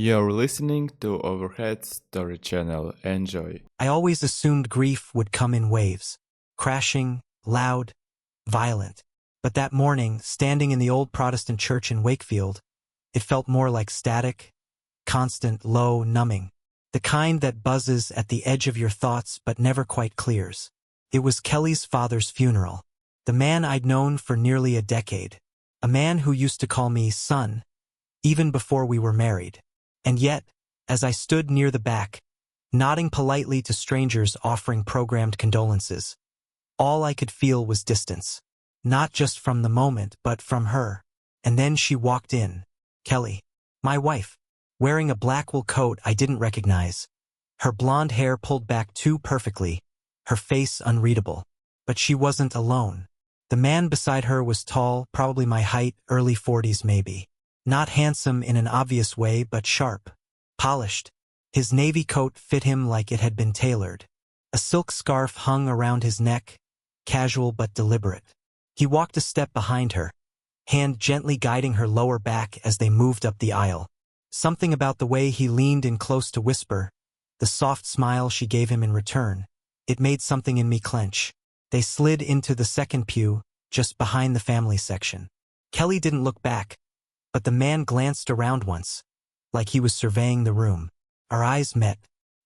You're listening to Overhead Story Channel. Enjoy. I always assumed grief would come in waves, crashing, loud, violent. But that morning, standing in the old Protestant church in Wakefield, it felt more like static, constant, low, numbing. The kind that buzzes at the edge of your thoughts but never quite clears. It was Kelly's father's funeral. The man I'd known for nearly a decade. A man who used to call me son, even before we were married. And yet, as I stood near the back, nodding politely to strangers offering programmed condolences, all I could feel was distance. Not just from the moment, but from her. And then she walked in. Kelly, my wife, wearing a black wool coat I didn't recognize. Her blonde hair pulled back too perfectly, her face unreadable. But she wasn't alone. The man beside her was tall, probably my height, early 40s maybe. Not handsome in an obvious way, but sharp, polished. His navy coat fit him like it had been tailored. A silk scarf hung around his neck, casual but deliberate. He walked a step behind her, hand gently guiding her lower back as they moved up the aisle. Something about the way he leaned in close to whisper, the soft smile she gave him in return, it made something in me clench. They slid into the second pew, just behind the family section. Kelly didn't look back, but the man glanced around once, like he was surveying the room. Our eyes met,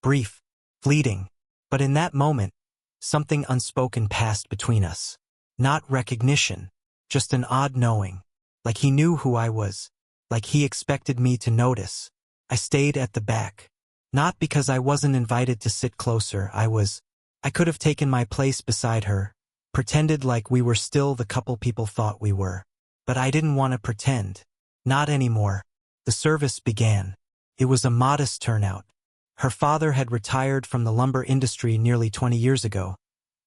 brief, fleeting, but in that moment, something unspoken passed between us. Not recognition, just an odd knowing, like he knew who I was, like he expected me to notice. I stayed at the back, not because I wasn't invited to sit closer. I could have taken my place beside her, pretended like we were still the couple people thought we were. But I didn't want to pretend. Not anymore. The service began. It was a modest turnout. Her father had retired from the lumber industry nearly 20 years ago.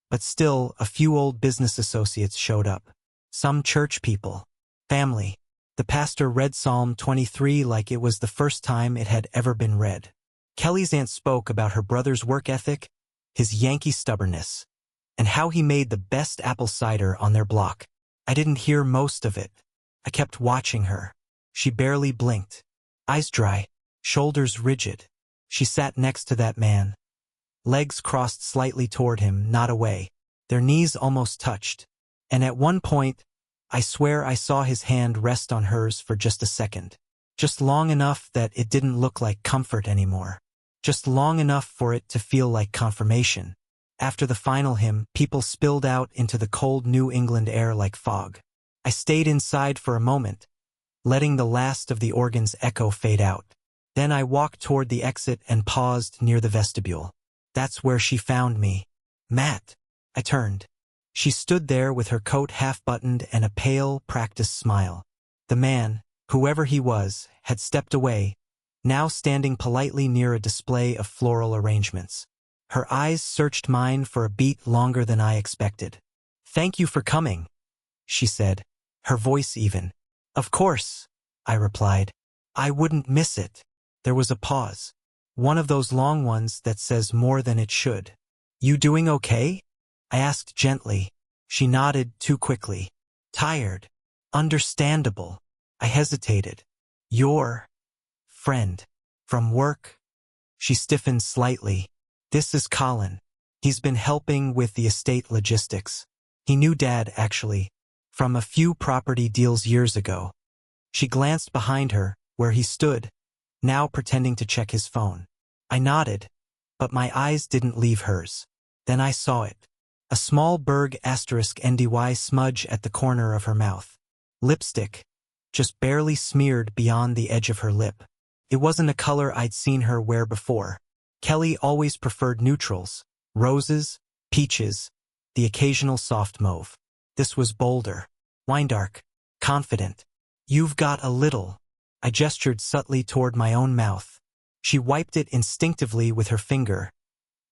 But still, a few old business associates showed up. Some church people. Family. The pastor read Psalm 23 like it was the first time it had ever been read. Kelly's aunt spoke about her brother's work ethic, his Yankee stubbornness, and how he made the best apple cider on their block. I didn't hear most of it. I kept watching her. She barely blinked. Eyes dry, shoulders rigid. She sat next to that man. Legs crossed slightly toward him, not away. Their knees almost touched. And at one point, I swear I saw his hand rest on hers for just a second. Just long enough that it didn't look like comfort anymore. Just long enough for it to feel like confirmation. After the final hymn, people spilled out into the cold New England air like fog. I stayed inside for a moment, letting the last of the organ's echo fade out. Then I walked toward the exit and paused near the vestibule. That's where she found me. Matt. I turned. She stood there with her coat half-buttoned and a pale, practiced smile. The man, whoever he was, had stepped away, now standing politely near a display of floral arrangements. Her eyes searched mine for a beat longer than I expected. "Thank you for coming," she said, her voice even. "Of course," I replied. "I wouldn't miss it." There was a pause. One of those long ones that says more than it should. "You doing okay?" I asked gently. She nodded too quickly. "Tired. Understandable." I hesitated. "Your friend from work?" She stiffened slightly. "This is Colin. He's been helping with the estate logistics. He knew Dad, actually, from a few property deals years ago." She glanced behind her, where he stood, now pretending to check his phone. I nodded, but my eyes didn't leave hers. Then I saw it. A small Berg *NDY smudge at the corner of her mouth. Lipstick, just barely smeared beyond the edge of her lip. It wasn't a color I'd seen her wear before. Kelly always preferred neutrals, roses, peaches, the occasional soft mauve. This was bolder, wine-dark, confident. "You've got a little." I gestured subtly toward my own mouth. She wiped it instinctively with her finger,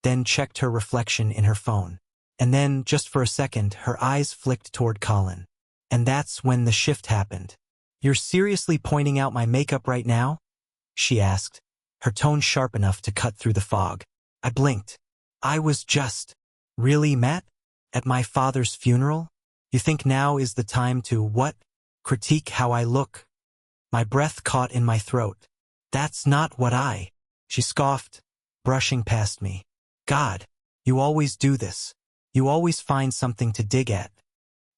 then checked her reflection in her phone. And then, just for a second, her eyes flicked toward Colin. And that's when the shift happened. "You're seriously pointing out my makeup right now?" she asked, her tone sharp enough to cut through the fog. I blinked. "I was just..." "Really, Matt? At my father's funeral? You think now is the time to, what? Critique how I look?" My breath caught in my throat. That's not what I... She scoffed, brushing past me. God, you always do this. You always find something to dig at.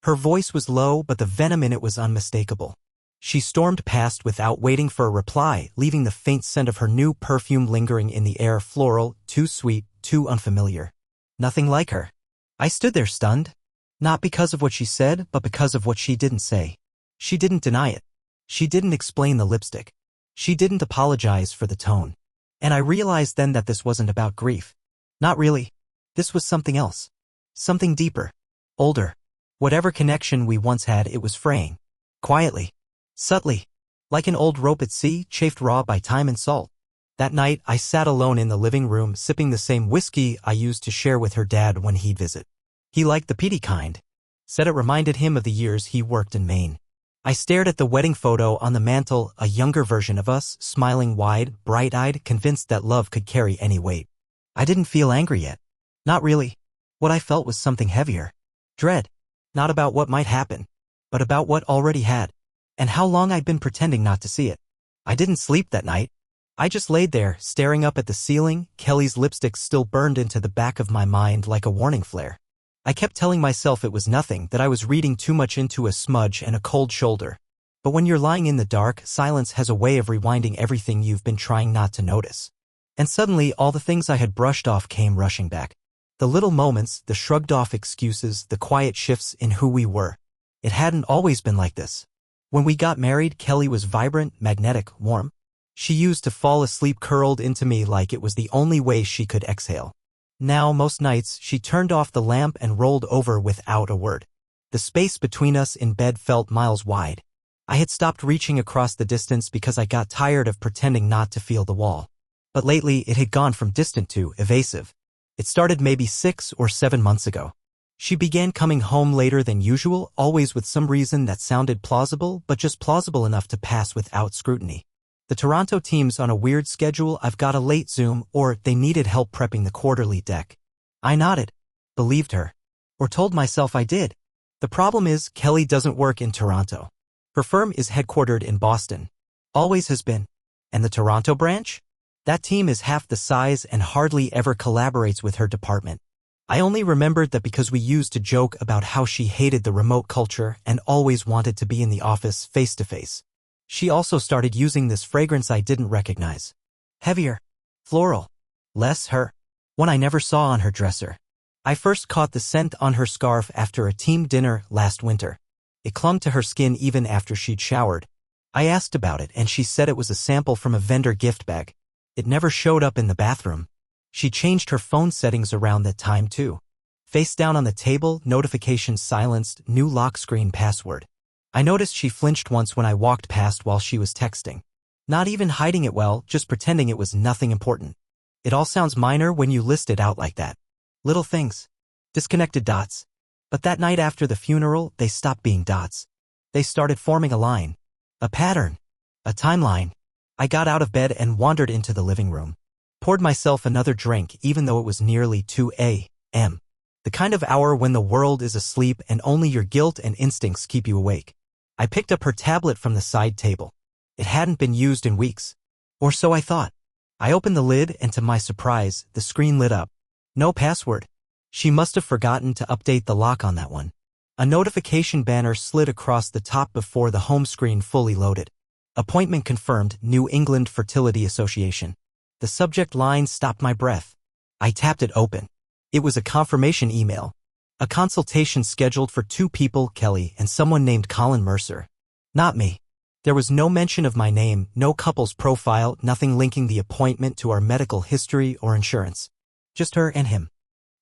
Her voice was low, but the venom in it was unmistakable. She stormed past without waiting for a reply, leaving the faint scent of her new perfume lingering in the air, floral, too sweet, too unfamiliar. Nothing like her. I stood there stunned. Not because of what she said, but because of what she didn't say. She didn't deny it. She didn't explain the lipstick. She didn't apologize for the tone. And I realized then that this wasn't about grief. Not really. This was something else. Something deeper. Older. Whatever connection we once had, it was fraying. Quietly. Subtly. Like an old rope at sea, chafed raw by time and salt. That night, I sat alone in the living room, sipping the same whiskey I used to share with her dad when he'd visit. He liked the peaty kind. Said it reminded him of the years he worked in Maine. I stared at the wedding photo on the mantel, a younger version of us, smiling wide, bright-eyed, convinced that love could carry any weight. I didn't feel angry yet. Not really. What I felt was something heavier. Dread. Not about what might happen, but about what already had. And how long I'd been pretending not to see it. I didn't sleep that night. I just laid there, staring up at the ceiling. Kelly's lipstick still burned into the back of my mind like a warning flare. I kept telling myself it was nothing, that I was reading too much into a smudge and a cold shoulder. But when you're lying in the dark, silence has a way of rewinding everything you've been trying not to notice. And suddenly, all the things I had brushed off came rushing back. The little moments, the shrugged-off excuses, the quiet shifts in who we were. It hadn't always been like this. When we got married, Kelly was vibrant, magnetic, warm. She used to fall asleep curled into me like it was the only way she could exhale. Now, most nights, she turned off the lamp and rolled over without a word. The space between us in bed felt miles wide. I had stopped reaching across the distance because I got tired of pretending not to feel the wall. But lately, it had gone from distant to evasive. It started maybe 6 or 7 months ago. She began coming home later than usual, always with some reason that sounded plausible, but just plausible enough to pass without scrutiny. The Toronto team's on a weird schedule, I've got a late Zoom, or they needed help prepping the quarterly deck. I nodded, believed her, or told myself I did. The problem is, Kelly doesn't work in Toronto. Her firm is headquartered in Boston. Always has been. And the Toronto branch? That team is half the size and hardly ever collaborates with her department. I only remembered that because we used to joke about how she hated the remote culture and always wanted to be in the office face-to-face. She also started using this fragrance I didn't recognize. Heavier. Floral. Less her. One I never saw on her dresser. I first caught the scent on her scarf after a team dinner last winter. It clung to her skin even after she'd showered. I asked about it and she said it was a sample from a vendor gift bag. It never showed up in the bathroom. She changed her phone settings around that time too. Face down on the table, notifications silenced, new lock screen password. I noticed she flinched once when I walked past while she was texting. Not even hiding it well, just pretending it was nothing important. It all sounds minor when you list it out like that. Little things. Disconnected dots. But that night after the funeral, they stopped being dots. They started forming a line. A pattern. A timeline. I got out of bed and wandered into the living room. Poured myself another drink even though it was nearly 2 a.m. The kind of hour when the world is asleep and only your guilt and instincts keep you awake. I picked up her tablet from the side table. It hadn't been used in weeks. Or so I thought. I opened the lid and to my surprise, the screen lit up. No password. She must have forgotten to update the lock on that one. A notification banner slid across the top before the home screen fully loaded. Appointment confirmed, New England Fertility Association. The subject line stopped my breath. I tapped it open. It was a confirmation email. A consultation scheduled for 2 people, Kelly and someone named Colin Mercer. Not me. There was no mention of my name, no couple's profile, nothing linking the appointment to our medical history or insurance. Just her and him.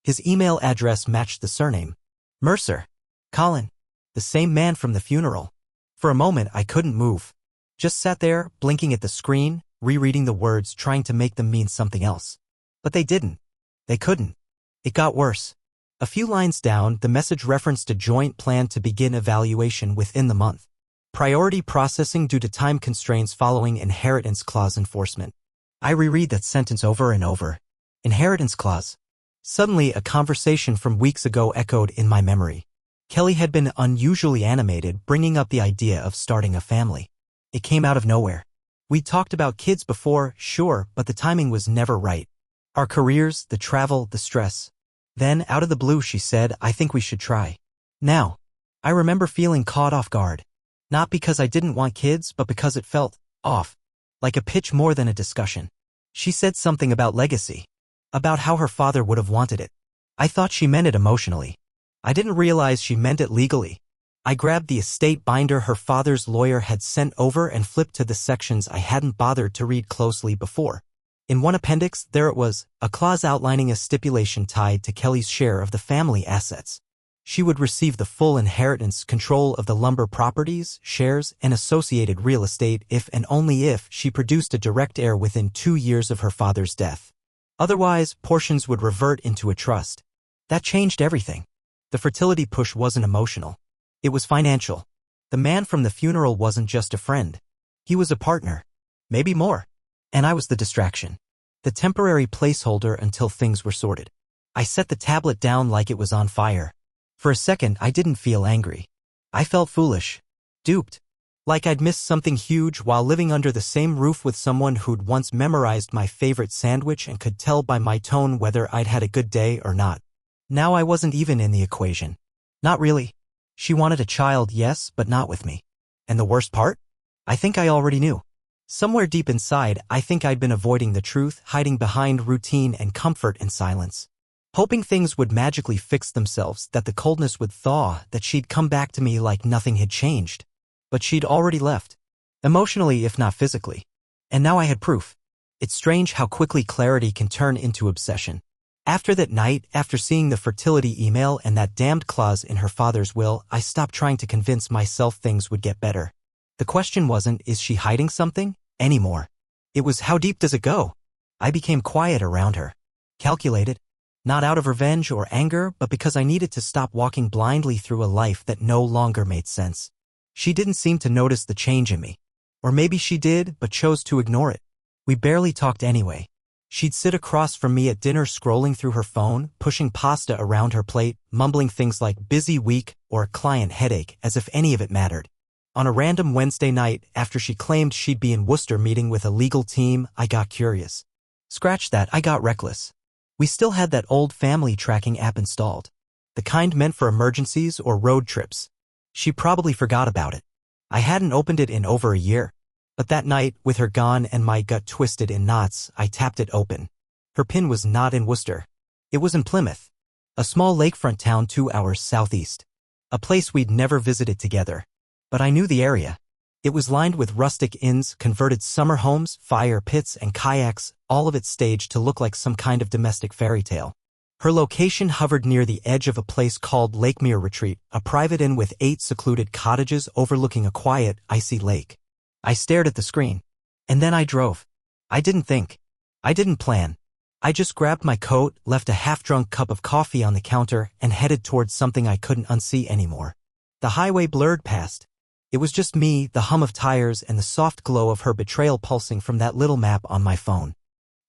His email address matched the surname. Mercer. Colin. The same man from the funeral. For a moment, I couldn't move. Just sat there, blinking at the screen, rereading the words, trying to make them mean something else. But they didn't. They couldn't. It got worse. A few lines down, the message referenced a joint plan to begin evaluation within the month. Priority processing due to time constraints following inheritance clause enforcement. I reread that sentence over and over. Inheritance clause. Suddenly, a conversation from weeks ago echoed in my memory. Kelly had been unusually animated, bringing up the idea of starting a family. It came out of nowhere. We'd talked about kids before, sure, but the timing was never right. Our careers, the travel, the stress. Then, out of the blue, she said, I think we should try. Now, I remember feeling caught off guard. Not because I didn't want kids, but because it felt off. Like a pitch more than a discussion. She said something about legacy. About how her father would have wanted it. I thought she meant it emotionally. I didn't realize she meant it legally. I grabbed the estate binder her father's lawyer had sent over and flipped to the sections I hadn't bothered to read closely before. In one appendix, there it was, a clause outlining a stipulation tied to Kelly's share of the family assets. She would receive the full inheritance control of the lumber properties, shares, and associated real estate if and only if she produced a direct heir within 2 years of her father's death. Otherwise, portions would revert into a trust. That changed everything. The fertility push wasn't emotional. It was financial. The man from the funeral wasn't just a friend. He was a partner. Maybe more. And I was the distraction. The temporary placeholder until things were sorted. I set the tablet down like it was on fire. For a second, I didn't feel angry. I felt foolish. Duped. Like I'd missed something huge while living under the same roof with someone who'd once memorized my favorite sandwich and could tell by my tone whether I'd had a good day or not. Now I wasn't even in the equation. Not really. She wanted a child, yes, but not with me. And the worst part? I think I already knew. Somewhere deep inside, I think I'd been avoiding the truth, hiding behind routine and comfort and silence. Hoping things would magically fix themselves, that the coldness would thaw, that she'd come back to me like nothing had changed. But she'd already left. Emotionally, if not physically. And now I had proof. It's strange how quickly clarity can turn into obsession. After that night, after seeing the fertility email and that damned clause in her father's will, I stopped trying to convince myself things would get better. The question wasn't, is she hiding something? Anymore. It was, how deep does it go? I became quiet around her. Calculated. Not out of revenge or anger, but because I needed to stop walking blindly through a life that no longer made sense. She didn't seem to notice the change in me. Or maybe she did, but chose to ignore it. We barely talked anyway. She'd sit across from me at dinner scrolling through her phone, pushing pasta around her plate, mumbling things like busy week or client headache as if any of it mattered. On a random Wednesday night, after she claimed she'd be in Worcester meeting with a legal team, I got curious. Scratch that, I got reckless. We still had that old family tracking app installed. The kind meant for emergencies or road trips. She probably forgot about it. I hadn't opened it in over a year. But that night, with her gone and my gut twisted in knots, I tapped it open. Her PIN was not in Worcester. It was in Plymouth. A small lakefront town 2 hours southeast. A place we'd never visited together. But I knew the area. It was lined with rustic inns, converted summer homes, fire pits, and kayaks, all of it staged to look like some kind of domestic fairy tale. Her location hovered near the edge of a place called Lakemere Retreat, a private inn with 8 secluded cottages overlooking a quiet, icy lake. I stared at the screen. And then I drove. I didn't think. I didn't plan. I just grabbed my coat, left a half-drunk cup of coffee on the counter, and headed towards something I couldn't unsee anymore. The highway blurred past. It was just me, the hum of tires, and the soft glow of her betrayal pulsing from that little map on my phone.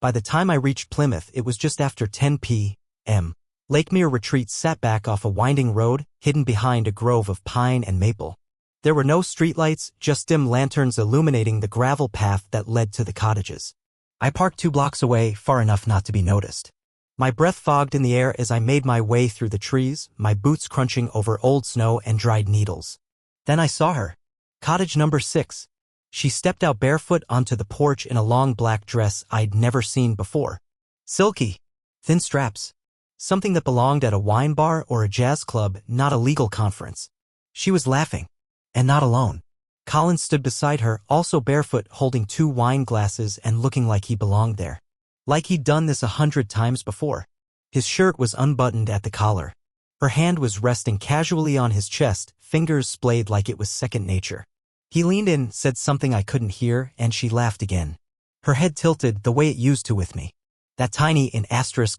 By the time I reached Plymouth, it was just after 10 p.m. Lakemere Retreat sat back off a winding road, hidden behind a grove of pine and maple. There were no streetlights, just dim lanterns illuminating the gravel path that led to the cottages. I parked 2 blocks away, far enough not to be noticed. My breath fogged in the air as I made my way through the trees, my boots crunching over old snow and dried needles. Then I saw her. Cottage number 6. She stepped out barefoot onto the porch in a long black dress I'd never seen before. Silky. Thin straps. Something that belonged at a wine bar or a jazz club, not a legal conference. She was laughing. And not alone. Colin stood beside her, also barefoot, holding 2 wine glasses and looking like he belonged there. Like he'd done this 100 times before. His shirt was unbuttoned at the collar. Her hand was resting casually on his chest, fingers splayed like it was second nature. He leaned in, said something I couldn't hear, and she laughed again. Her head tilted the way it used to with me. That tiny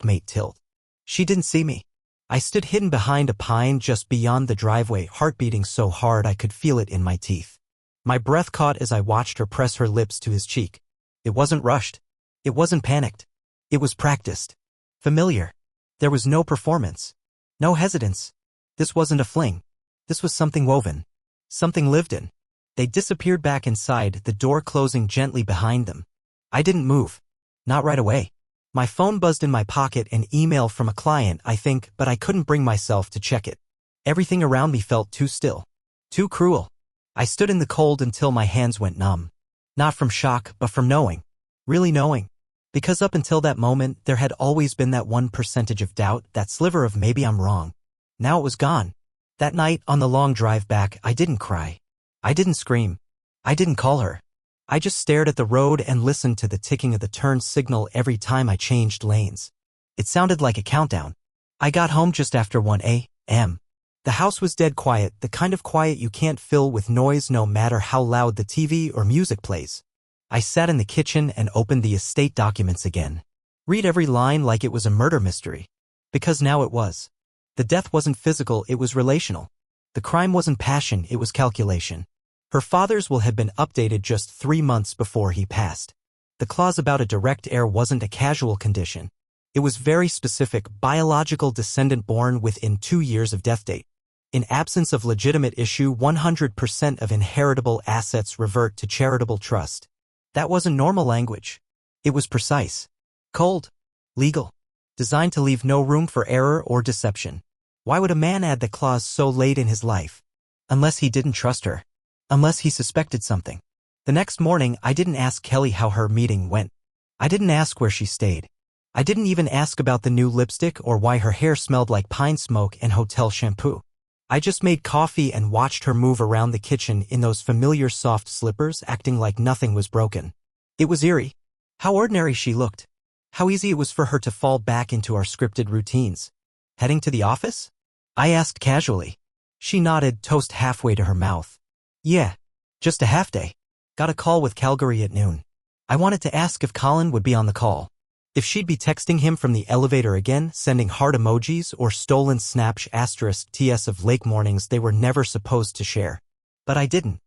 mate tilt. She didn't see me. I stood hidden behind a pine just beyond the driveway, heart beating so hard I could feel it in my teeth. My breath caught as I watched her press her lips to his cheek. It wasn't rushed. It wasn't panicked. It was practiced. Familiar. There was no performance. No hesitance. This wasn't a fling. This was something woven. Something lived in. They disappeared back inside, the door closing gently behind them. I didn't move. Not right away. My phone buzzed in my pocket, an email from a client, I think, but I couldn't bring myself to check it. Everything around me felt too still. Too cruel. I stood in the cold until my hands went numb. Not from shock, but from knowing. Really knowing. Because up until that moment, there had always been that 1% of doubt, that sliver of maybe I'm wrong. Now it was gone. That night, on the long drive back, I didn't cry. I didn't scream. I didn't call her. I just stared at the road and listened to the ticking of the turn signal every time I changed lanes. It sounded like a countdown. I got home just after 1 a.m. The house was dead quiet, the kind of quiet you can't fill with noise no matter how loud the TV or music plays. I sat in the kitchen and opened the estate documents again. Read every line like it was a murder mystery. Because now it was. The death wasn't physical, it was relational. The crime wasn't passion, it was calculation. Her father's will had been updated just 3 months before he passed. The clause about a direct heir wasn't a casual condition. It was very specific, biological descendant born within 2 years of death date. In absence of legitimate issue, 100% of inheritable assets revert to charitable trust. That wasn't normal language. It was precise. Cold. Legal. Designed to leave no room for error or deception. Why would a man add the clause so late in his life? Unless he didn't trust her. Unless he suspected something. The next morning, I didn't ask Kelly how her meeting went. I didn't ask where she stayed. I didn't even ask about the new lipstick or why her hair smelled like pine smoke and hotel shampoo. I just made coffee and watched her move around the kitchen in those familiar soft slippers, acting like nothing was broken. It was eerie. How ordinary she looked. How easy it was for her to fall back into our scripted routines. Heading to the office? I asked casually. She nodded, toast halfway to her mouth. Yeah, just a half day. Got a call with Calgary at noon. I wanted to ask if Colin would be on the call. If she'd be texting him from the elevator again, sending heart emojis or stolen snaps *TS of lake mornings they were never supposed to share. But I didn't.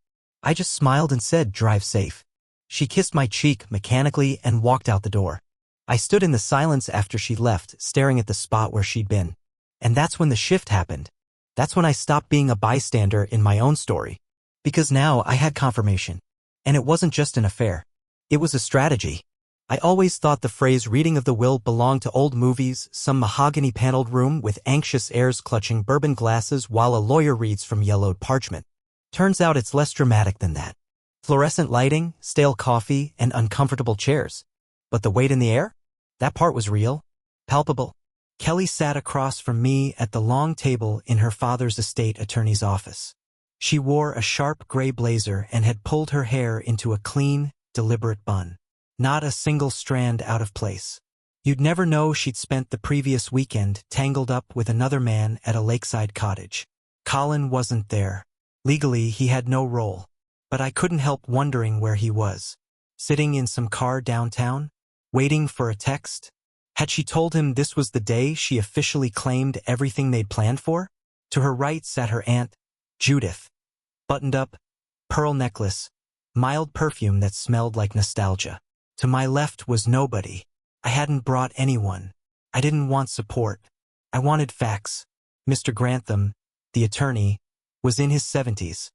I just smiled and said, drive safe. She kissed my cheek mechanically and walked out the door. I stood in the silence after she left, staring at the spot where she'd been. And that's when the shift happened. That's when I stopped being a bystander in my own story. Because now I had confirmation. And it wasn't just an affair. It was a strategy. I always thought the phrase reading of the will belonged to old movies, some mahogany-paneled room with anxious heirs clutching bourbon glasses while a lawyer reads from yellowed parchment. Turns out it's less dramatic than that. Fluorescent lighting, stale coffee, and uncomfortable chairs. But the weight in the air? That part was real. Palpable. Kelly sat across from me at the long table in her father's estate attorney's office. She wore a sharp gray blazer and had pulled her hair into a clean, deliberate bun. Not a single strand out of place. You'd never know she'd spent the previous weekend tangled up with another man at a lakeside cottage. Colin wasn't there. Legally, he had no role. But I couldn't help wondering where he was. Sitting in some car downtown? Waiting for a text? Had she told him this was the day she officially claimed everything they'd planned for? To her right sat her aunt, Judith. Buttoned up, pearl necklace, mild perfume that smelled like nostalgia. To my left was nobody. I hadn't brought anyone. I didn't want support. I wanted facts. Mr. Grantham, the attorney, was in his 70s.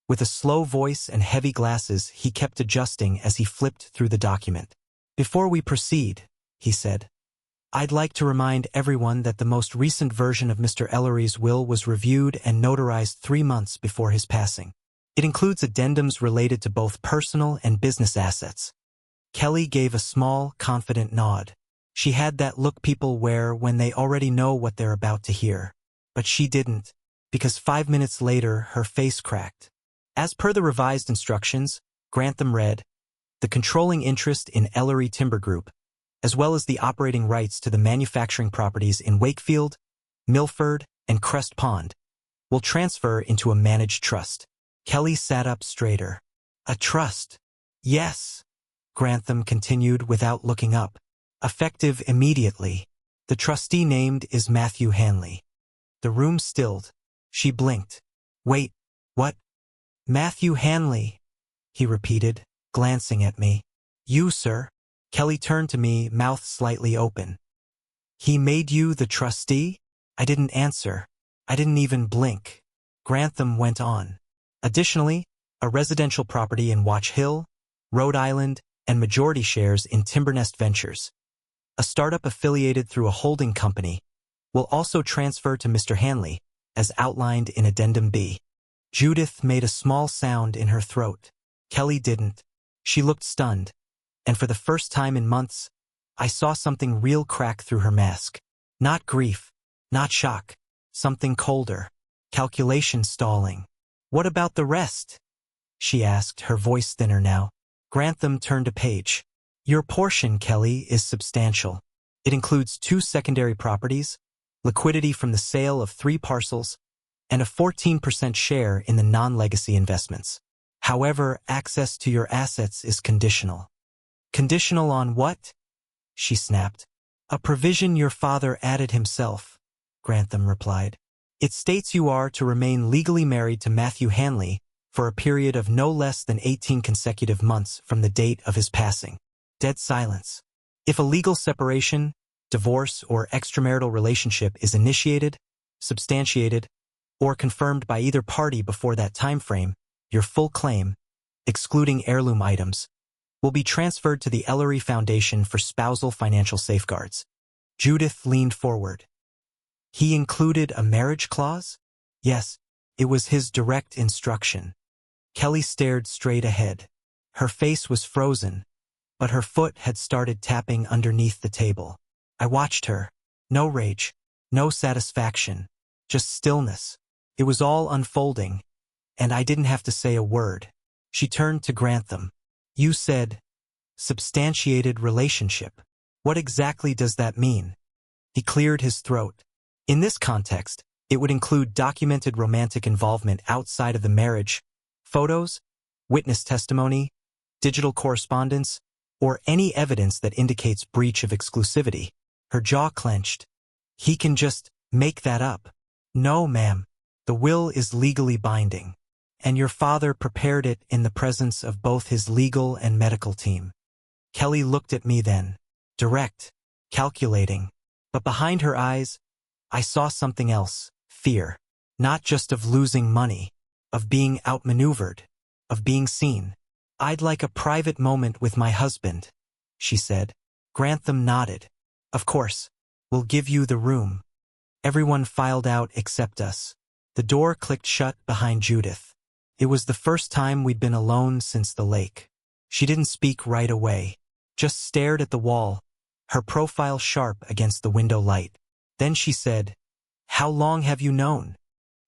With a slow voice and heavy glasses, he kept adjusting as he flipped through the document. Before we proceed, he said, I'd like to remind everyone that the most recent version of Mr. Ellery's will was reviewed and notarized 3 months before his passing. It includes addendums related to both personal and business assets. Kelly gave a small, confident nod. She had that look people wear when they already know what they're about to hear. But she didn't, because 5 minutes later, her face cracked. As per the revised instructions, Grantham read, the controlling interest in Ellery Timber Group, as well as the operating rights to the manufacturing properties in Wakefield, Milford, and Crest Pond, will transfer into a managed trust. Kelly sat up straighter. A trust? Yes. Grantham continued without looking up. Effective immediately. The trustee named is Matthew Hanley. The room stilled. She blinked. Wait, what? Matthew Hanley, he repeated, glancing at me. You, sir? Kelly turned to me, mouth slightly open. He made you the trustee? I didn't answer. I didn't even blink. Grantham went on. Additionally, a residential property in Watch Hill, Rhode Island, and majority shares in Timbernest Ventures. A startup affiliated through a holding company will also transfer to Mr. Hanley, as outlined in Addendum B. Judith made a small sound in her throat. Kelly didn't. She looked stunned, and for the first time in months, I saw something real crack through her mask. Not grief, not shock, something colder. Calculation stalling. What about the rest? She asked, her voice thinner now. Grantham turned a page. Your portion, Kelly, is substantial. It includes 2 secondary properties, liquidity from the sale of 3 parcels, and a 14% share in the non-legacy investments. However, access to your assets is conditional. Conditional on what? She snapped. A provision your father added himself, Grantham replied. It states you are to remain legally married to Matthew Hanley for a period of no less than 18 consecutive months from the date of his passing. Dead silence. If a legal separation, divorce, or extramarital relationship is initiated, substantiated, or confirmed by either party before that time frame, your full claim, excluding heirloom items, will be transferred to the Ellery Foundation for Spousal Financial Safeguards. Judith leaned forward. He included a marriage clause? Yes, it was his direct instruction. Kelly stared straight ahead. Her face was frozen, but her foot had started tapping underneath the table. I watched her. No rage, no satisfaction, just stillness. It was all unfolding, and I didn't have to say a word. She turned to Grantham. You said, substantiated relationship. What exactly does that mean? He cleared his throat. In this context, it would include documented romantic involvement outside of the marriage, photos, witness testimony, digital correspondence, or any evidence that indicates breach of exclusivity. Her jaw clenched. He can just make that up. No, ma'am. The will is legally binding, and your father prepared it in the presence of both his legal and medical team. Kelly looked at me then, direct, calculating, but behind her eyes, I saw something else, fear, not just of losing money, of being outmaneuvered, of being seen. I'd like a private moment with my husband, she said. Grantham nodded. Of course, we'll give you the room. Everyone filed out except us. The door clicked shut behind Judith. It was the first time we'd been alone since the lake. She didn't speak right away, just stared at the wall, her profile sharp against the window light. Then she said, How long have you known?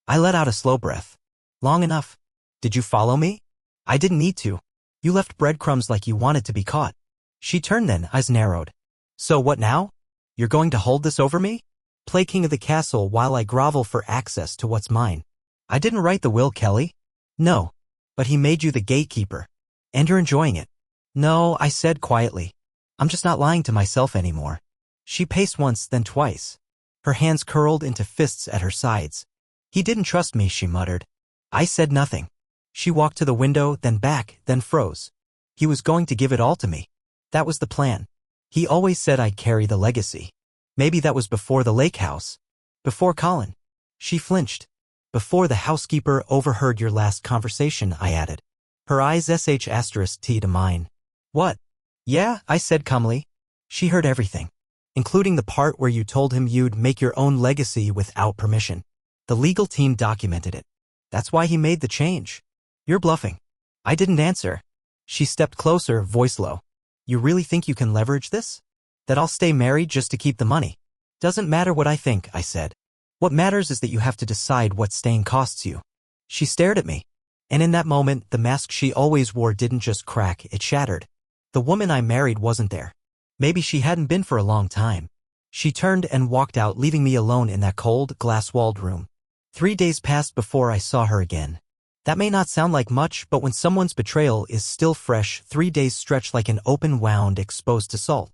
I let out a slow breath. Long enough. Did you follow me? I didn't need to. You left breadcrumbs like you wanted to be caught. She turned then, eyes narrowed. So what now? You're going to hold this over me? Play king of the castle while I grovel for access to what's mine. I didn't write the will, Kelly. No. But he made you the gatekeeper. And you're enjoying it. No, I said quietly. I'm just not lying to myself anymore. She paced once, then twice. Her hands curled into fists at her sides. He didn't trust me, she muttered. I said nothing. She walked to the window, then back, then froze. He was going to give it all to me. That was the plan. He always said I'd carry the legacy. Maybe that was before the lake house. Before Colin. She flinched. Before the housekeeper overheard your last conversation, I added. Her eyes *T to mine. What? Yeah, I said calmly. She heard everything, including the part where you told him you'd make your own legacy without permission. The legal team documented it. That's why he made the change. You're bluffing. I didn't answer. She stepped closer, voice low. You really think you can leverage this? That I'll stay married just to keep the money? Doesn't matter what I think, I said. What matters is that you have to decide what staying costs you. She stared at me. And in that moment, the mask she always wore didn't just crack, it shattered. The woman I married wasn't there. Maybe she hadn't been for a long time. She turned and walked out, leaving me alone in that cold, glass-walled room. 3 days passed before I saw her again. That may not sound like much, but when someone's betrayal is still fresh, 3 days stretch like an open wound exposed to salt.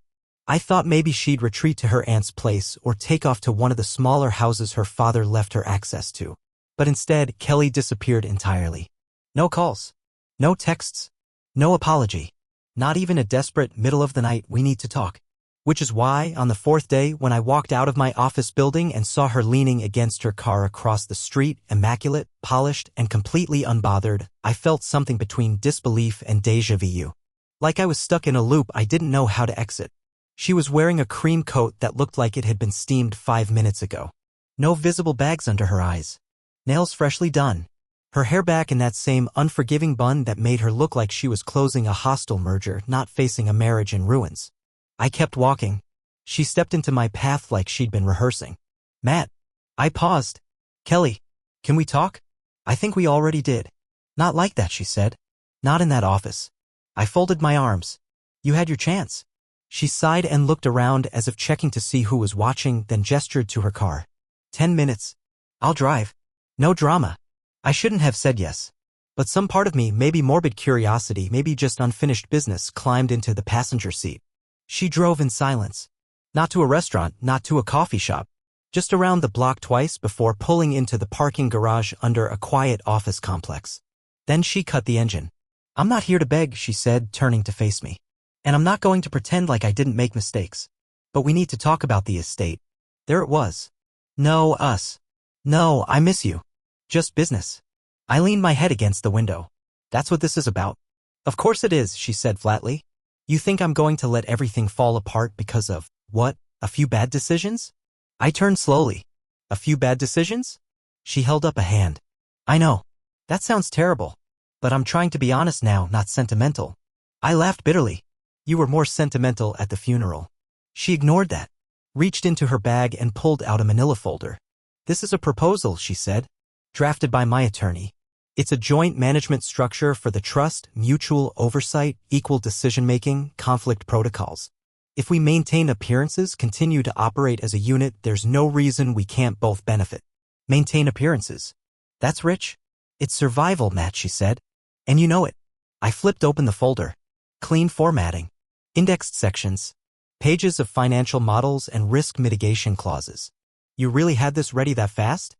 I thought maybe she'd retreat to her aunt's place or take off to one of the smaller houses her father left her access to. But instead, Kelly disappeared entirely. No calls. No texts. No apology. Not even a desperate middle of the night we need to talk. Which is why, on the fourth day, when I walked out of my office building and saw her leaning against her car across the street, immaculate, polished, and completely unbothered, I felt something between disbelief and déjà vu. Like I was stuck in a loop I didn't know how to exit. She was wearing a cream coat that looked like it had been steamed 5 minutes ago. No visible bags under her eyes. Nails freshly done. Her hair back in that same unforgiving bun that made her look like she was closing a hostile merger, not facing a marriage in ruins. I kept walking. She stepped into my path like she'd been rehearsing. Matt. I paused. Kelly, can we talk? I think we already did. Not like that, she said. Not in that office. I folded my arms. You had your chance. She sighed and looked around as if checking to see who was watching, then gestured to her car. 10 minutes. I'll drive. No drama. I shouldn't have said yes. But some part of me, maybe morbid curiosity, maybe just unfinished business, climbed into the passenger seat. She drove in silence. Not to a restaurant, not to a coffee shop. Just around the block twice before pulling into the parking garage under a quiet office complex. Then she cut the engine. I'm not here to beg, she said, turning to face me. And I'm not going to pretend like I didn't make mistakes. But we need to talk about the estate. There it was. No, us. No, I miss you. Just business. I leaned my head against the window. That's what this is about. Of course it is, she said flatly. You think I'm going to let everything fall apart because of, what, a few bad decisions? I turned slowly. A few bad decisions? She held up a hand. I know. That sounds terrible. But I'm trying to be honest now, not sentimental. I laughed bitterly. You were more sentimental at the funeral. She ignored that, reached into her bag and pulled out a manila folder. This is a proposal, she said, drafted by my attorney. It's a joint management structure for the trust, mutual oversight, equal decision-making, conflict protocols. If we maintain appearances, continue to operate as a unit, there's no reason we can't both benefit. Maintain appearances. That's rich. It's survival, Matt, she said. And you know it. I flipped open the folder. Clean formatting. Indexed sections. Pages of financial models and risk mitigation clauses. You really had this ready that fast?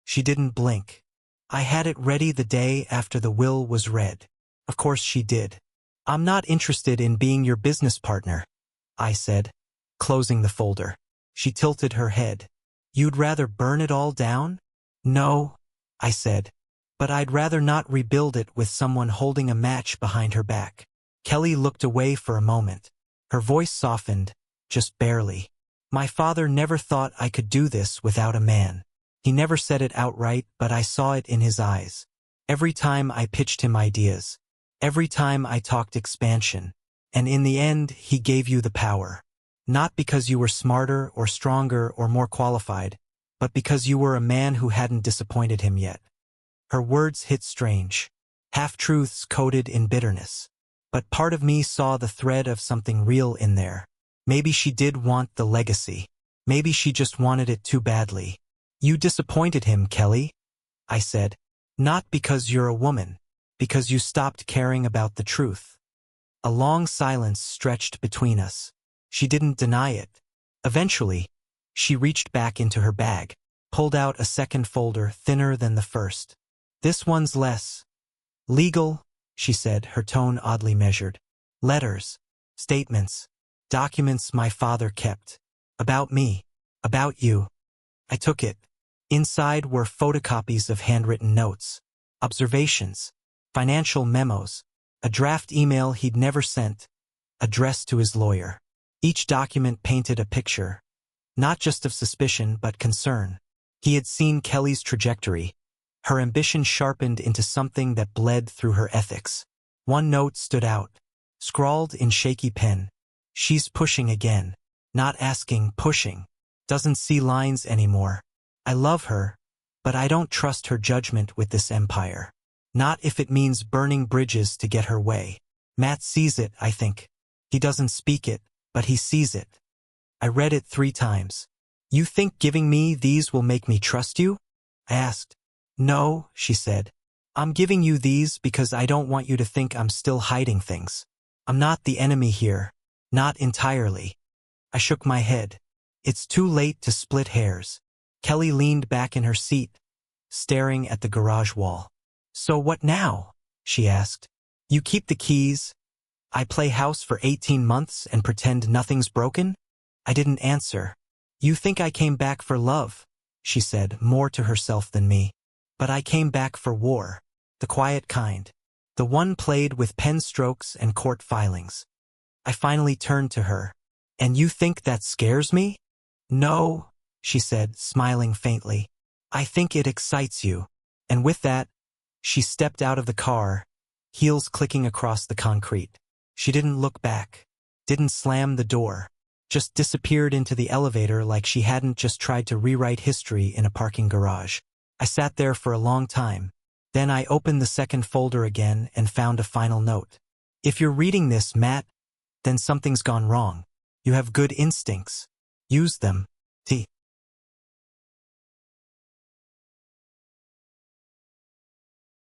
She didn't blink. I had it ready the day after the will was read. Of course she did. I'm not interested in being your business partner, I said, closing the folder. She tilted her head. You'd rather burn it all down? No, I said. But I'd rather not rebuild it with someone holding a match behind her back. Kelly looked away for a moment. Her voice softened, just barely. My father never thought I could do this without a man. He never said it outright, but I saw it in his eyes. Every time I pitched him ideas. Every time I talked expansion. And in the end, he gave you the power. Not because you were smarter or stronger or more qualified, but because you were a man who hadn't disappointed him yet. Her words hit strange. Half-truths coated in bitterness. But part of me saw the thread of something real in there. Maybe she did want the legacy. Maybe she just wanted it too badly. You disappointed him, Kelly, I said. Not because you're a woman. Because you stopped caring about the truth. A long silence stretched between us. She didn't deny it. Eventually, she reached back into her bag, pulled out a second folder thinner than the first. This one's less legal, she said, her tone oddly measured. Letters, statements, documents my father kept. About me, about you. I took it. Inside were photocopies of handwritten notes, observations, financial memos, a draft email he'd never sent, addressed to his lawyer. Each document painted a picture, not just of suspicion but concern. He had seen Kelly's trajectory, her ambition sharpened into something that bled through her ethics. One note stood out, scrawled in shaky pen. She's pushing again. Not asking, pushing. Doesn't see lines anymore. I love her, but I don't trust her judgment with this empire. Not if it means burning bridges to get her way. Matt sees it, I think. He doesn't speak it, but he sees it. I read it 3 times. You think giving me these will make me trust you? I asked. No, she said. I'm giving you these because I don't want you to think I'm still hiding things. I'm not the enemy here. Not entirely. I shook my head. It's too late to split hairs. Kelly leaned back in her seat, staring at the garage wall. So what now? She asked. You keep the keys. I play house for 18 months and pretend nothing's broken? I didn't answer. You think I came back for love, she said, more to herself than me. But I came back for war. The quiet kind. The one played with pen strokes and court filings. I finally turned to her. And you think that scares me? No, she said, smiling faintly. I think it excites you. And with that, she stepped out of the car, heels clicking across the concrete. She didn't look back, didn't slam the door, just disappeared into the elevator like she hadn't just tried to rewrite history in a parking garage. I sat there for a long time. Then I opened the second folder again and found a final note. If you're reading this, Matt, then something's gone wrong. You have good instincts. Use them. T.